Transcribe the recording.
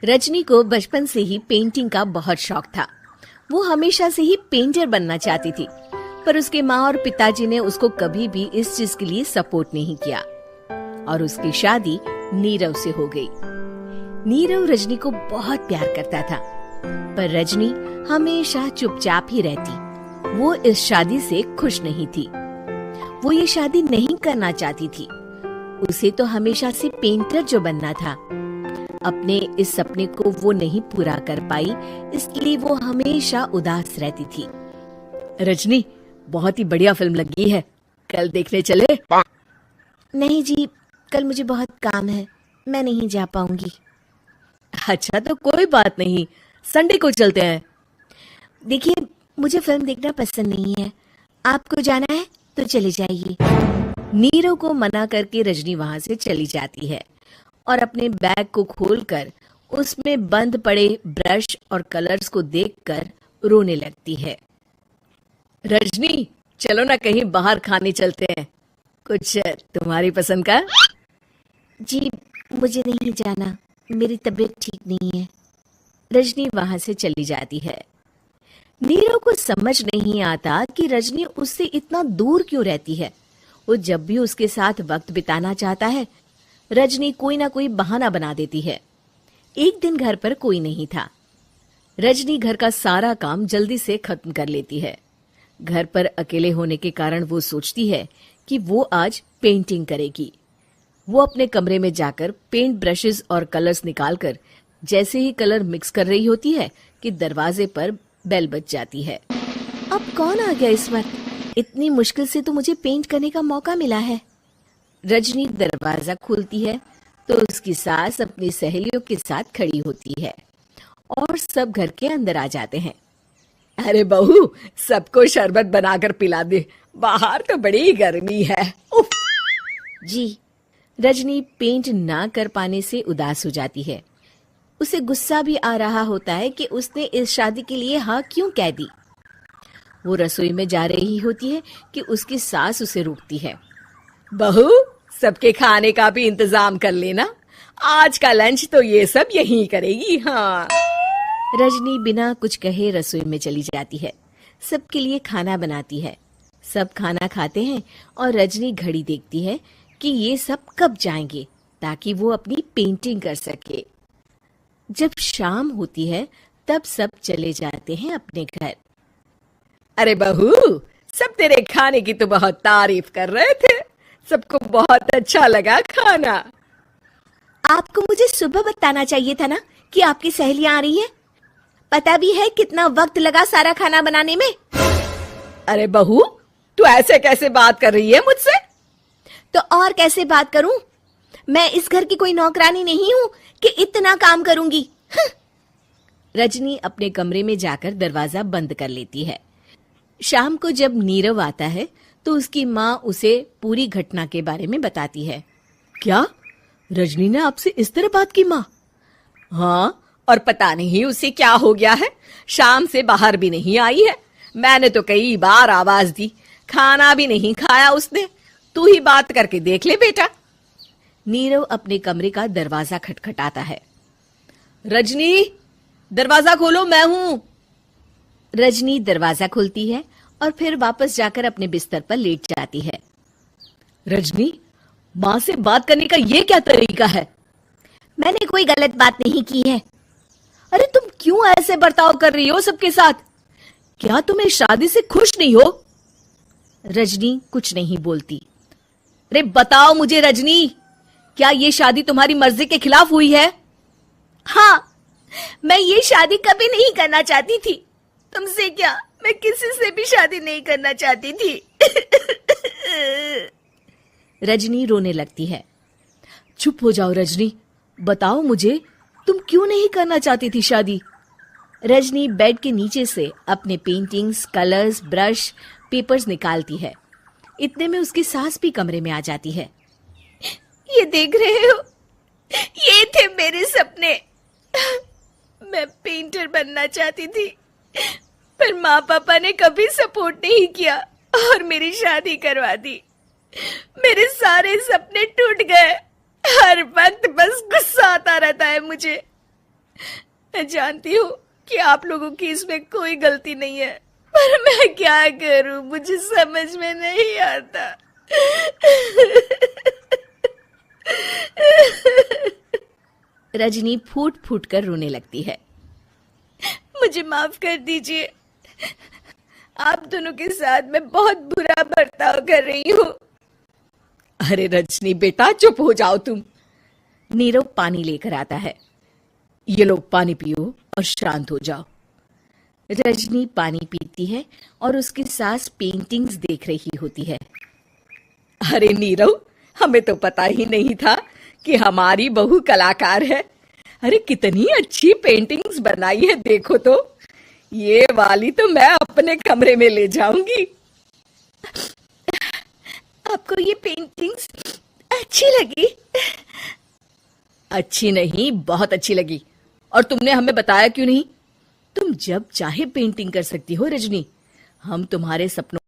रजनी को बचपन से ही पेंटिंग का बहुत शौक था। वो हमेशा से ही पेंटर बनना चाहती थी, पर उसके माँ और पिताजी ने उसको कभी भी इस चीज के लिए सपोर्ट नहीं किया और उसकी शादी नीरव से हो गई। नीरव रजनी को बहुत प्यार करता था, पर रजनी हमेशा चुपचाप ही रहती। वो इस शादी से खुश नहीं थी। वो ये शादी नहीं करना चाहती थी। उसे तो हमेशा से पेंटर जो बनना था। अपने इस सपने को वो नहीं पूरा कर पाई, इसलिए वो हमेशा उदास रहती थी। रजनी, बहुत ही बढ़िया फिल्म लगी है, कल देखने चले? नहीं जी, कल मुझे बहुत काम है, मैं नहीं जा पाऊंगी। अच्छा, तो कोई बात नहीं, संडे को चलते हैं। देखिए, मुझे फिल्म देखना पसंद नहीं है। आपको जाना है तो चले जाइए। नीरव को मना करके रजनी वहां से चली जाती है और अपने बैग को खोलकर उसमें बंद पड़े ब्रश और कलर्स को देखकर रोने लगती है। रजनी, चलो ना कहीं बाहर खाने चलते हैं, कुछ तुम्हारी पसंद का। जी, मुझे नहीं जाना, मेरी तबीयत ठीक नहीं है। रजनी वहां से चली जाती है। नीरव को समझ नहीं आता कि रजनी उससे इतना दूर क्यों रहती है। वो जब भी उसके साथ वक्त बिताना चाहता है, रजनी कोई ना कोई बहाना बना देती है। एक दिन घर पर कोई नहीं था। रजनी घर का सारा काम जल्दी से खत्म कर लेती है। घर पर अकेले होने के कारण वो सोचती है कि वो आज पेंटिंग करेगी। वो अपने कमरे में जाकर पेंट ब्रशेस और कलर्स निकालकर जैसे ही कलर मिक्स कर रही होती है कि दरवाजे पर बेल बज जाती है। अब कौन आ गया इस वक्त? इतनी मुश्किल से तो मुझे पेंट करने का मौका मिला है। रजनी दरवाजा खोलती है तो उसकी सास अपनी सहेलियों के साथ खड़ी होती है और सब घर के अंदर आ जाते हैं। अरे बहू, सबको शरबत बनाकर पिला दे, बाहर तो बड़ी गर्मी है। उफ। जी। रजनी पेंट ना कर पाने से उदास हो जाती है। उसे गुस्सा भी आ रहा होता है कि उसने इस शादी के लिए हाँ क्यों कह दी। वो रसोई में जा रही होती है कि उसकी सास उसे रोकती है। बहू, सबके खाने का भी इंतजाम कर लेना, आज का लंच तो ये सब यहीं करेगी। हाँ। रजनी बिना कुछ कहे रसोई में चली जाती है। सबके लिए खाना बनाती है। सब खाना खाते हैं और रजनी घड़ी देखती है कि ये सब कब जाएंगे ताकि वो अपनी पेंटिंग कर सके। जब शाम होती है तब सब चले जाते हैं अपने घर। अरे बहू, सब तेरे खाने की तो बहुत तारीफ कर रहे थे, सबको बहुत अच्छा लगा खाना। आपको मुझे सुबह बताना चाहिए था ना कि आपकी सहेलियां आ रही है। पता भी है कितना वक्त लगा सारा खाना बनाने में। अरे बहू, तू ऐसे कैसे बात कर रही है मुझसे? तो और कैसे बात करूं? मैं इस घर की कोई नौकरानी नहीं हूं कि इतना काम करूंगी। रजनी अपने कमरे में जाकर दरवाजा बंद कर लेती है। शाम को जब नीरव आता है तो उसकी माँ उसे पूरी घटना के बारे में बताती है। क्या रजनी ने आपसे इस तरह बात की माँ? हाँ, और पता नहीं उसे क्या हो गया है, शाम से बाहर भी नहीं आई है। मैंने तो कई बार आवाज दी, खाना भी नहीं खाया उसने। तू ही बात करके देख ले बेटा। नीरव अपने कमरे का दरवाजा खटखटाता है। रजनी, दरवाजा खोलो, मैं हूं। रजनी दरवाजा खोलती है और फिर वापस जाकर अपने बिस्तर पर लेट जाती है। रजनी, माँ से बात करने का ये क्या तरीका है? मैंने कोई गलत बात नहीं की है। अरे तुम क्यों ऐसे बर्ताव कर रही हो सबके साथ? क्या तुम इस शादी से खुश नहीं हो? रजनी कुछ नहीं बोलती। अरे बताओ मुझे रजनी, क्या ये शादी तुम्हारी मर्जी के खिलाफ हुई है? हाँ, मैं ये शादी कभी नहीं करना चाहती थी। तुमसे क्या, मैं किसी से भी शादी नहीं करना चाहती थी। रजनी रोने लगती है। चुप हो जाओ रजनी, बताओ मुझे, तुम क्यों नहीं करना चाहती थी शादी? रजनी बेड के नीचे से अपने पेंटिंग्स, कलर्स, ब्रश, पेपर्स निकालती है। इतने में उसकी सास भी कमरे में आ जाती है। ये देख रहे हो, ये थे मेरे सपने। मैं पेंटर बनना चाहती थी, पर माँ पापा ने कभी सपोर्ट नहीं किया और मेरी शादी करवा दी। मेरे सारे सपने टूट गए। हर वक्त बस गुस्सा आता रहता है मुझे। मैं जानती हूँ कि आप लोगों की इसमें कोई गलती नहीं है, पर मैं क्या करूँ, मुझे समझ में नहीं आता। रजनी फूट फूट कर रोने लगती है। मुझे माफ कर दीजिए, आप दोनों के साथ मैं बहुत बुरा बर्ताव कर रही हूँ। अरे रजनी बेटा, चुप हो जाओ तुम। नीरव पानी लेकर आता है। ये लो पानी पियो और शांत हो जाओ। रजनी पानी पीती है और उसकी सास पेंटिंग्स देख रही होती है। अरे नीरव, हमें तो पता ही नहीं था कि हमारी बहू कलाकार है। अरे कितनी अच्छी पेंटिंग्स बनाई है, देखो तो। ये वाली तो मैं अपने कमरे में ले जाऊंगी। आपको ये पेंटिंग्स अच्छी लगी? अच्छी नहीं, बहुत अच्छी लगी। और तुमने हमें बताया क्यों नहीं? तुम जब चाहे पेंटिंग कर सकती हो रजनी। हम तुम्हारे सपनों